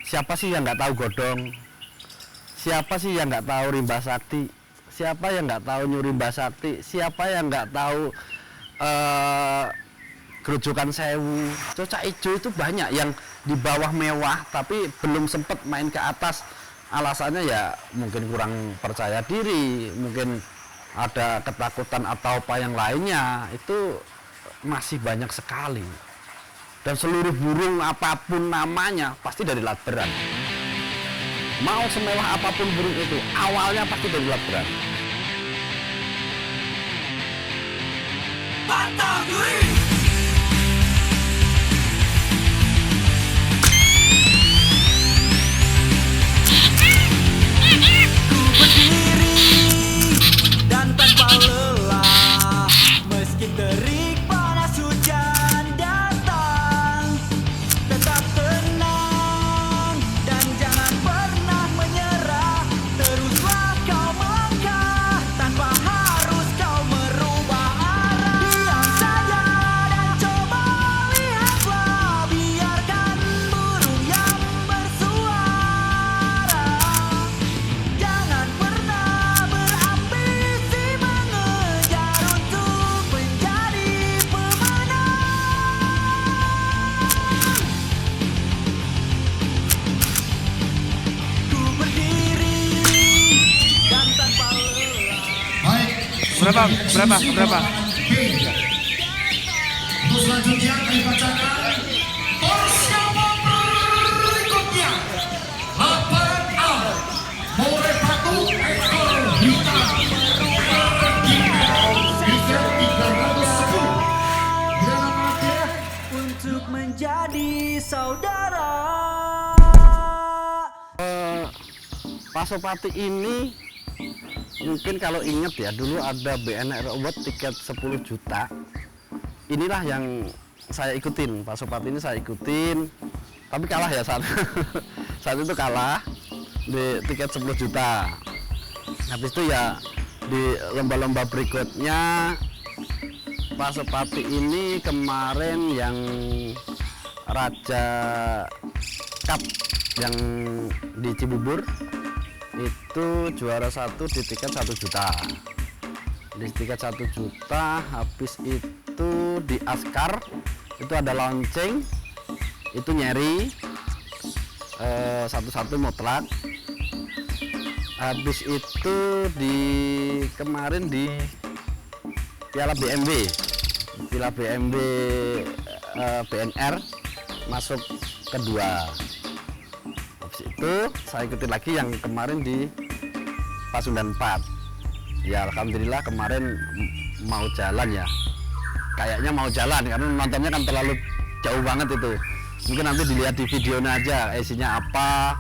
Siapa sih yang nggak tahu godong? Siapa sih yang nggak tahu rimba sakti? Siapa yang nggak tahu nyurimba sakti? Siapa yang nggak tahu Grojogan Sewu? Cocak Ijo itu banyak yang di bawah mewah tapi belum sempat main ke atas. Alasannya ya mungkin kurang percaya diri, mungkin ada ketakutan atau apa yang lainnya. Itu masih banyak sekali. Dan seluruh burung apapun namanya pasti dari Latberan. Mau semewah apapun burung itu, awalnya pasti dari Latberan. Ku berdiri dan tanpa lelah, meski terik panas hujan datang, tetap tenang dan jangan pernah menyerah. Teruslah kau melangkah tanpa harus kau merubah arah. Diam saja dan coba lihatlah, biarkan burung yang bersuara. Jangan pernah berambisi mengejar untuk menjadi pemenang. Ku berdiri dan tanpa lelah. Berapa? Untuk selanjutnya kami bacakan bersama berikutnya 8A More Batu ekor hitam tiket 310 Granat Aceh Untuk menjadi saudara. Pasopati ini mungkin kalau ingat ya, dulu ada BNR Award tiket 10 juta. Inilah yang saya ikutin, Pasopati ini saya ikutin. Tapi kalah ya saat saat itu kalah di tiket 10 juta. Habis itu ya di lomba-lomba berikutnya Pasopati ini kemarin yang Raja Cup yang di Cibubur itu juara 1 di tiket 1 juta. Di tiket 1 juta, habis itu di Askar itu ada launching, itu nyeri satu-satu mutlak. Habis itu di kemarin di Piala BMW BNR masuk kedua. Habis itu saya ikutin lagi yang kemarin di Pasundan 4. Ya alhamdulillah kemarin mau jalan ya. Kayaknya mau jalan karena nontonnya kan terlalu jauh banget itu. Mungkin nanti dilihat di videonya aja isinya apa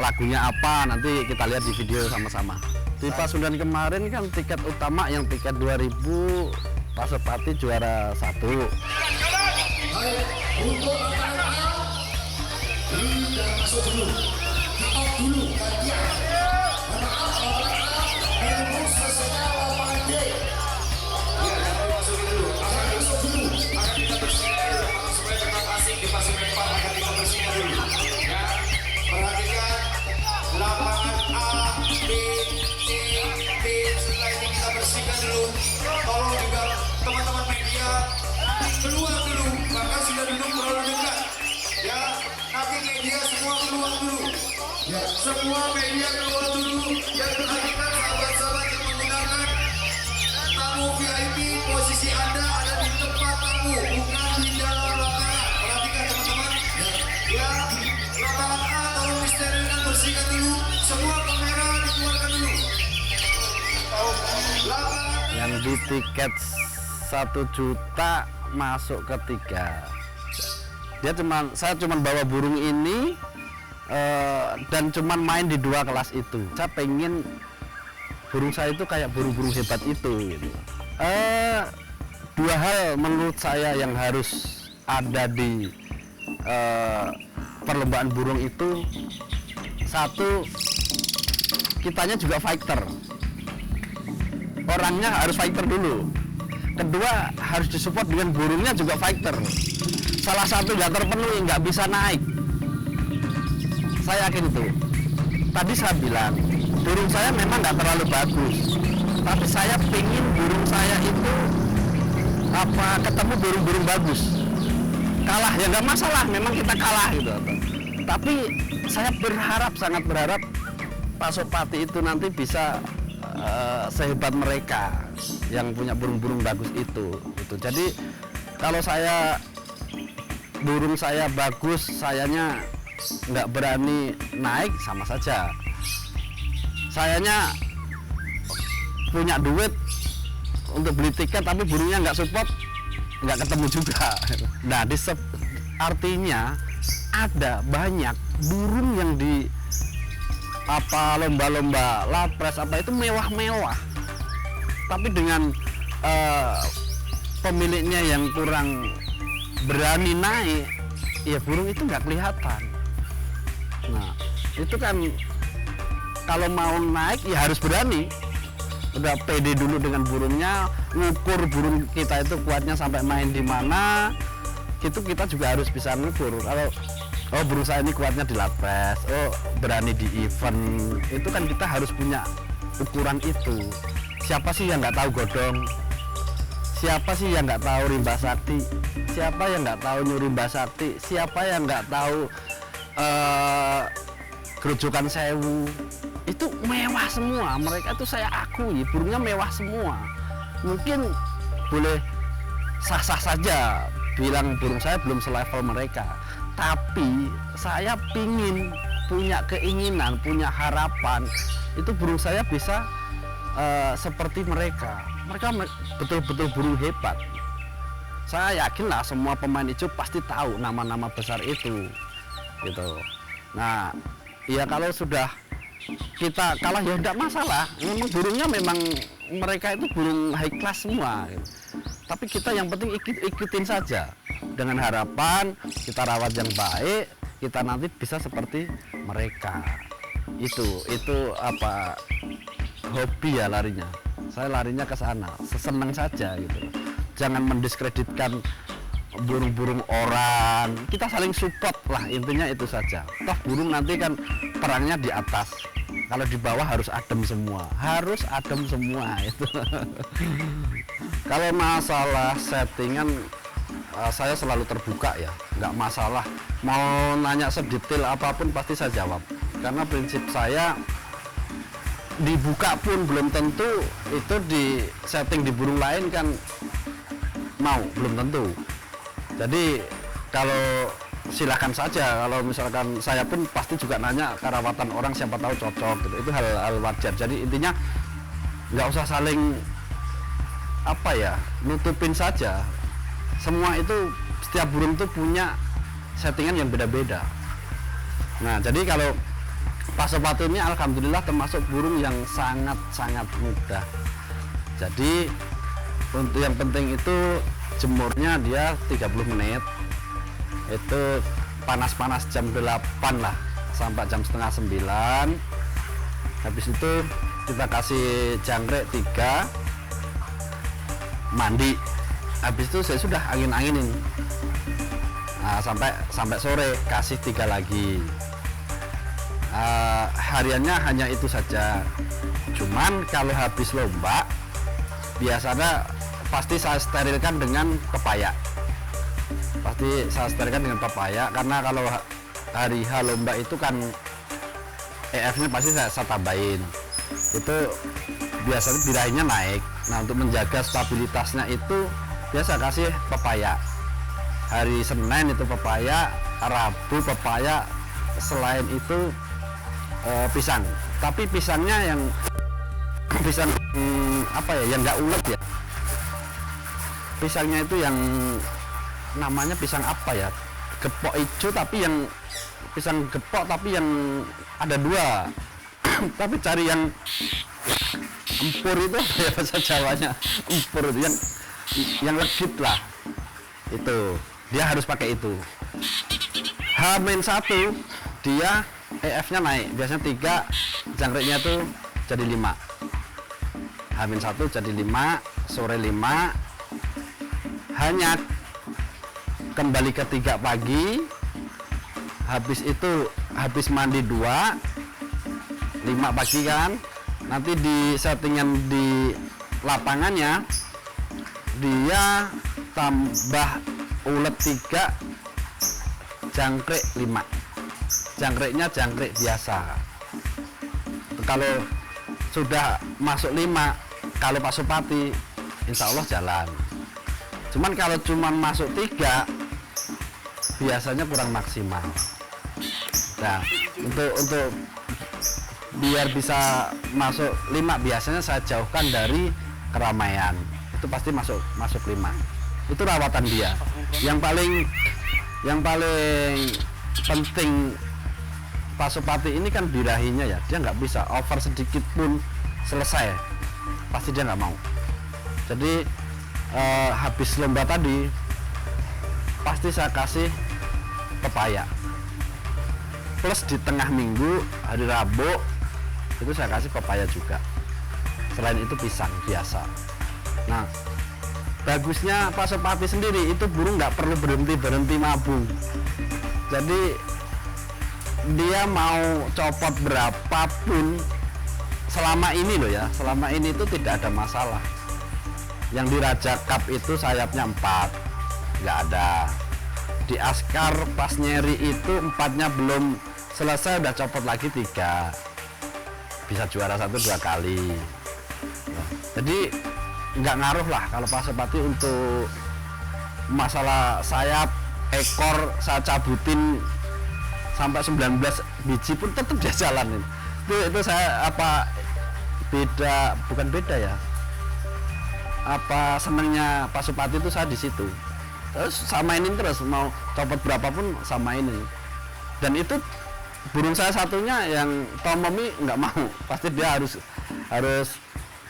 lagunya apa, nanti kita lihat di video sama-sama. Di Pasundan kemarin kan tiket utama yang tiket 2000 Pasopati juara 1. untuk anak-anak tidak masuk dulu, kita dulu gantian. Maaf belum selesai lapangan D. Ya, jangan masuk dulu. Akan masuk dulu. Akan kita bersihkan dulu. Supaya tetap asing di pasukan 4 akan kita bersihkan dulu. Ya, perhatikan lapangan A, B, C, D. Setelah ini kita bersihkan dulu. Tolong juga teman-teman media keluar dulu. Maka sudah duduk terlalu dekat. Ya, nanti media semua keluar dulu. Ya, semua media keluar dulu. Dan perhatikan sahabat-sahabat yang menggunakan tamu VIP, posisi Anda ada di tempat tamu, bukan di dalam lapangan. Perhatikan teman-teman. Ya, lapangan A tolong disterilkan, bersihkan dulu. Semua kamera dikeluarkan dulu. Lapangan Yang di tiket 1 juta masuk ketiga. Saya cuman bawa burung ini dan cuman main di 2 kelas itu. Saya pengen burung saya itu kayak burung-burung hebat itu gitu. 2 hal menurut saya yang harus ada di perlombaan burung itu. 1, kitanya juga fighter, orangnya harus fighter dulu. Kedua, harus disupport dengan burungnya juga fighter. salah satu nggak terpenuhi, nggak bisa naik. Saya yakin itu. Tadi saya bilang burung saya memang nggak terlalu bagus, tapi saya pingin burung saya itu ketemu burung-burung bagus. Kalah ya nggak masalah, memang kita kalah gitu. Tapi saya berharap, sangat berharap Pak Sopati itu nanti bisa sehebat mereka yang punya burung-burung bagus itu. Jadi kalau burung saya bagus, sayanya nggak berani naik, sama saja. Sayanya punya duit untuk beli tiket tapi burungnya nggak support, nggak ketemu juga. Nah, artinya ada banyak burung yang di lomba-lomba lapres itu mewah-mewah, tapi dengan pemiliknya yang kurang berani naik, ya burung itu nggak kelihatan. Nah, itu kan kalau mau naik ya harus berani, udah pede dulu dengan burungnya, ngukur burung kita itu kuatnya sampai main di mana, gitu kita juga harus bisa ngukur. Kalau burung saya ini kuatnya di lapres, berani di event, itu kan kita harus punya ukuran itu. Siapa sih yang nggak tahu godong? Siapa sih yang nggak tahu rimba sakti? Siapa yang nggak tahu nyurimba sakti? Siapa yang nggak tahu Grojogan Sewu? Itu mewah semua. Mereka itu saya akui burungnya mewah semua. Mungkin boleh sah-sah saja bilang burung saya belum selevel mereka, tapi saya pingin, punya keinginan, punya harapan itu burung saya bisa seperti mereka. Mereka betul-betul burung hebat. Saya yakin lah semua pemain hijau pasti tahu nama-nama besar itu, gitu. Nah, ya kalau sudah kita kalah ya tidak masalah. Memang burungnya memang mereka itu burung high class semua. Gitu. Tapi kita yang penting ikutin saja dengan harapan kita rawat yang baik, kita nanti bisa seperti mereka. Itu hobi ya larinya. Saya larinya ke sana, senang saja gitu. Jangan mendiskreditkan burung-burung orang. Kita saling support lah, intinya itu saja. Toh burung nanti kan perangnya di atas. Kalau di bawah harus adem semua. Harus adem semua itu. Kalau masalah settingan saya selalu terbuka ya, nggak masalah. Mau nanya sedetail apapun pasti saya jawab. Karena prinsip saya dibuka pun belum tentu itu di setting di burung lain kan mau, belum tentu. Jadi kalau silakan saja, kalau misalkan saya pun pasti juga nanya kerawatan orang, siapa tahu cocok gitu. Itu hal wajar. Jadi intinya nggak usah saling nutupin saja. Semua itu setiap burung itu punya settingan yang beda-beda. Nah, jadi kalau Pak Sopati ini alhamdulillah termasuk burung yang sangat-sangat mudah. Jadi untuk yang penting itu jemurnya dia 30 menit. Itu panas-panas jam 8 lah sampai jam setengah 9. Habis itu kita kasih jangkrik 3, mandi. Habis itu saya sudah angin-anginin. Nah, sampai sore kasih 3 lagi. Hariannya hanya itu saja. Cuman kalau habis lomba biasanya pasti saya sterilkan dengan pepaya. Karena kalau hari H lomba itu kan EF-nya pasti saya tambahin. Itu biasanya birahinya naik. Nah, untuk menjaga stabilitasnya itu biasa kasih pepaya. Hari Senin itu pepaya, Rabu pepaya, selain itu pisang. Tapi pisangnya yang pisang yang nggak ulet ya. Pisangnya itu yang namanya pisang gepok hijau, tapi yang pisang gepok tapi yang ada 2. Tapi cari yang empur itu ya bahasa Jawanya, empur itu yang legit lah. Itu dia harus pakai itu. H-1 dia EF-nya naik, biasanya 3, jangkriknya tuh jadi 5. H-1 jadi 5, sore 5, hanya kembali ke 3 pagi, habis itu habis mandi 2, 5 pagi kan, nanti di settingan di lapangannya dia tambah ulet 3, jangkrik 5. Jangkriknya jangkrik biasa. Kalau sudah masuk 5, kalau Pak Supati insya Allah jalan. Cuman kalau cuman masuk 3 biasanya kurang maksimal. Nah, untuk biar bisa masuk 5 biasanya saya jauhkan dari keramaian. Itu pasti masuk 5. Itu rawatan dia. Yang paling penting Pak Supati ini kan birahinya ya, dia nggak bisa over sedikit pun selesai, pasti dia nggak mau. Jadi habis lomba tadi pasti saya kasih pepaya, plus di tengah minggu hari Rabu itu saya kasih pepaya juga. Selain itu pisang biasa. Nah, bagusnya Pak Supati sendiri itu burung nggak perlu berhenti mabung. Jadi dia mau copot berapapun selama ini loh ya, selama ini itu tidak ada masalah. Yang di Raja Cup itu sayapnya 4 nggak ada. Di Askar pas nyeri itu 4-nya belum selesai udah copot lagi 3, bisa juara 1-2 kali. Nah, jadi nggak ngaruh lah kalau Pak Supati untuk masalah sayap, ekor saya cabutin sampai 19 biji pun tetap dia jalanin. Itu saya bukan beda ya. Senangnya Pak Supati itu saya di situ. Terus samainin terus, mau copot berapapun samainin. Dan itu burung saya satunya yang Tomomi nggak mau. Pasti dia harus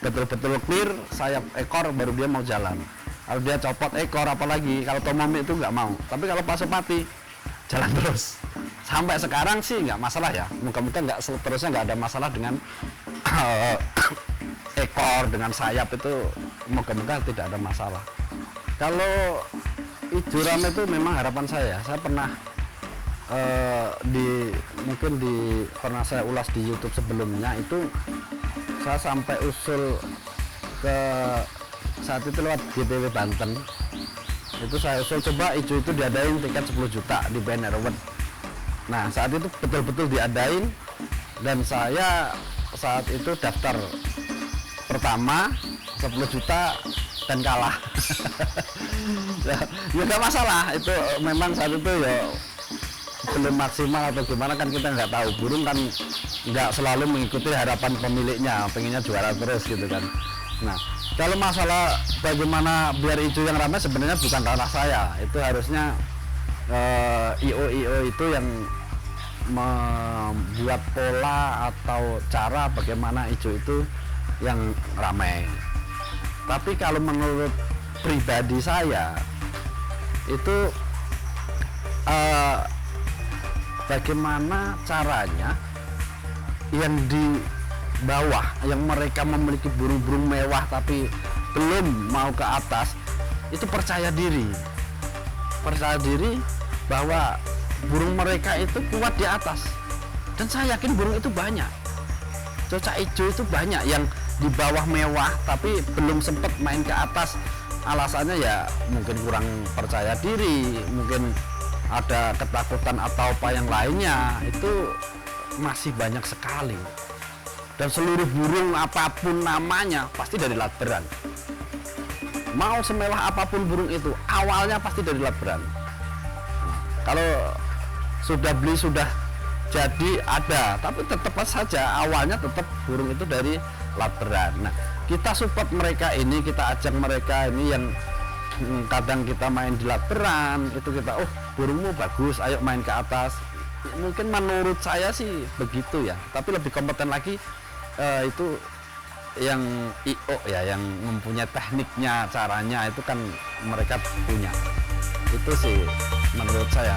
betul-betul clear sayap ekor baru dia mau jalan. Kalau dia copot ekor apalagi, kalau Tomomi itu nggak mau. Tapi kalau Pak Supati jalan terus. Sampai sekarang sih nggak masalah ya, muka-muka nggak seterusnya nggak ada masalah dengan ekor, dengan sayap itu muka-muka tidak ada masalah. Kalau ijo rame itu memang harapan saya pernah pernah saya ulas di YouTube sebelumnya itu, saya sampai usul ke saat itu lewat GTW Banten, itu saya usul coba ijo itu diadain tiket 10 juta di banner. Nah, saat itu betul-betul diadain dan saya saat itu daftar pertama 10 juta dan kalah. Ya nggak masalah, itu memang saat itu ya belum maksimal atau gimana kan kita nggak tahu. Burung kan nggak selalu mengikuti harapan pemiliknya, pengennya juara terus gitu kan. Nah, kalau masalah bagaimana biar ijo yang ramai sebenarnya bukan ranah saya, itu harusnya IO itu yang membuat pola atau cara bagaimana ijo itu yang ramai. Tapi kalau menurut pribadi saya itu bagaimana caranya yang di bawah, yang mereka memiliki burung-burung mewah tapi belum mau ke atas, itu percaya diri bahwa burung mereka itu kuat di atas. Dan saya yakin burung itu banyak, cocak ijo itu banyak yang di bawah mewah tapi belum sempat main ke atas. Alasannya ya mungkin kurang percaya diri, mungkin ada ketakutan atau apa yang lainnya, itu masih banyak sekali. Dan seluruh burung apapun namanya pasti dari latberan. Mau semewah apapun burung itu awalnya pasti dari latberan. Kalau sudah beli sudah jadi ada, tapi tetap saja awalnya tetap burung itu dari latberan. Nah, kita support mereka ini, kita ajak mereka ini yang kadang kita main di latberan itu kita, oh burungmu bagus, ayo main ke atas. Mungkin menurut saya sih begitu ya, tapi lebih kompeten lagi itu yang IO ya, yang mempunyai tekniknya, caranya itu kan mereka punya. Itu sih menurut saya.